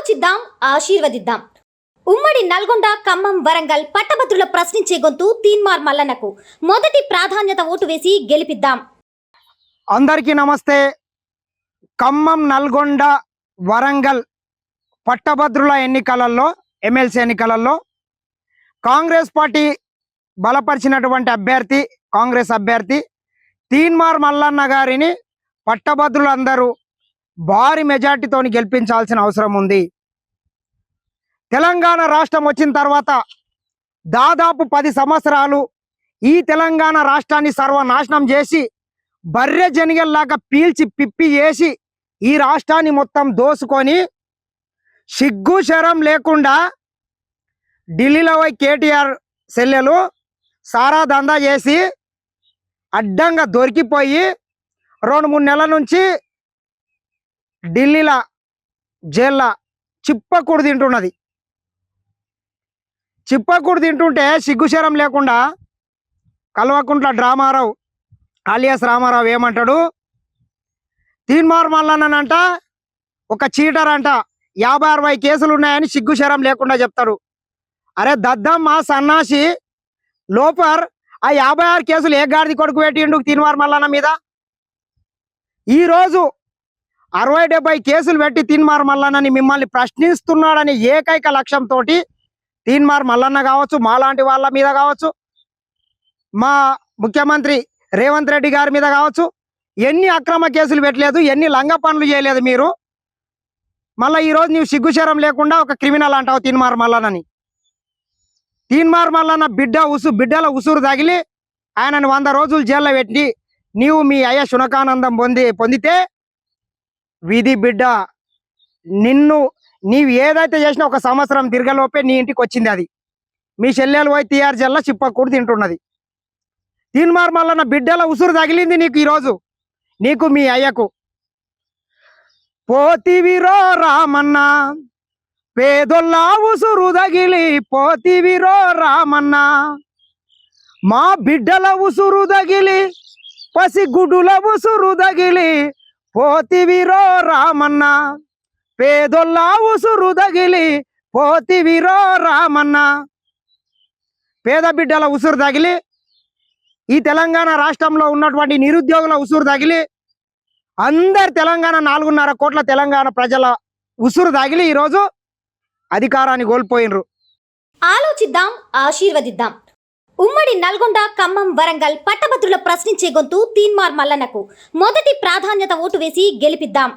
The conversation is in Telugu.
ఆలోచిద్దాం, ఆశీర్వదిద్దాం. ఉమ్మడి నల్గొండ, ఖమ్మం, వరంగల్ పట్టభద్రుల ప్రశ్నించే గొంతు తీన్మార్ మల్లన్నకు మొదటి ప్రాధాన్యత ఓటు వేసి గెలిపిద్దాం. అందరికీ నమస్తే. ఖమ్మం, నల్గొండ, వరంగల్ పట్టభద్రుల ఎన్నికలలో, ఎమ్మెల్సీ ఎన్నికలలో కాంగ్రెస్ పార్టీ బలపరిచినటువంటి అభ్యర్థి, కాంగ్రెస్ అభ్యర్థి తీన్మార్ మల్లన్న గారిని పట్టభద్రులందరూ భారీ మెజార్టీతో గెలిపించాల్సిన అవసరం ఉంది. తెలంగాణ రాష్ట్రం వచ్చిన తర్వాత దాదాపు 10 సంవత్సరాలు ఈ తెలంగాణ రాష్ట్రాన్ని సర్వనాశనం చేసి బర్రె జనిగల్లాగా పీల్చి పిప్పి చేసి ఈ రాష్ట్రాన్ని మొత్తం దోసుకొని సిగ్గు శరం లేకుండా ఢిల్లీలో పోయి కేటీఆర్ సెల్లెలు సారా దందా చేసి అడ్డంగా దొరికిపోయి 2-3 నెలల నుంచి ఢిల్లీలో జైల్లో చిప్పకూడు తింటున్నది. చిప్పకూడు తింటుంటే సిగ్గుశరం లేకుండా కల్వకుంట్ల డ్రామారావు ఆలియాస్ రామారావు ఏమంటాడు, తీన్మార్ మల్లన్ననంట ఒక చీటర్ అంట, 50-60 కేసులు ఉన్నాయని సిగ్గుశరం లేకుండా చెప్తాడు. అరే దద్దమ్మ సన్నాసి లోపర్, ఆ 56 కేసులు ఏ గాడిది కొడుకు పెట్టిండు తీన్మార్ మల్లన్న మీద? ఈరోజు 60-70 కేసులు పెట్టి తీన్మార్ మల్లన్నని మిమ్మల్ని ప్రశ్నిస్తున్నాడని ఏకైక లక్ష్యంతో తీన్మార్ మల్లన్న కావచ్చు, మాలాంటి వాళ్ళ మీద కావచ్చు, మా ముఖ్యమంత్రి రేవంత్ రెడ్డి గారి మీద కావచ్చు, ఎన్ని అక్రమ కేసులు పెట్టలేదు, ఎన్ని లంగ పనులు చేయలేదు మీరు. మళ్ళీ ఈరోజు నీవు సిగ్గుశరం లేకుండా ఒక క్రిమినల్ అంటావు తీన్మార్ మల్లన్నని. తీన్మార్ మల్లన్న బిడ్డల ఉసురు తగిలి ఆయనను 100 రోజులు జైల్లో పెట్టి నీవు మీ అయ్య శునకానందం పొందితే విధి బిడ్డ నీవు ఏదైతే చేసినా 1 సంవత్సరం తిరగలోపే నీ ఇంటికి వచ్చింది. అది మీ చెల్లెలు పోయి తీఆర్ జైల్లో చిప్పకూడు తింటున్నది. తీన్మార్ మల్లన్న బిడ్డల ఉసురు తగిలింది నీకు ఈరోజు, నీకు మీ అయ్యకు. పోతివిరో రామన్న పేదొల్ల ఉసురు తగిలి, పోతివిరో రామన్న మా బిడ్డల ఉసురు తగిలి, పసిగుడుల ఉసురు తగిలి, పోతివిరో రామన్న పేదొల్ల ఉసురు తగిలి, పోతివిరో రామన్న. పేద బిడ్డల ఉసురు తగిలి, ఈ తెలంగాణ రాష్ట్రంలో ఉన్నటువంటి నిరుద్యోగుల ఉసురు తగిలి, అందరు తెలంగాణ 4.5 కోట్ల తెలంగాణ ప్రజల ఉసురు తగిలి ఈరోజు అధికారాన్ని కోల్పోయినరు. ఆలోచిద్దాం, ఆశీర్వదిద్దాం. ఉమ్మడి నల్గొండ, ఖమ్మం, వరంగల్ పట్టభద్రుల ప్రశ్నించే గొంతు తీన్మార్ మల్లన్నకు మొదటి ప్రాధాన్యత ఓటు వేసి గెలిపిద్దాం.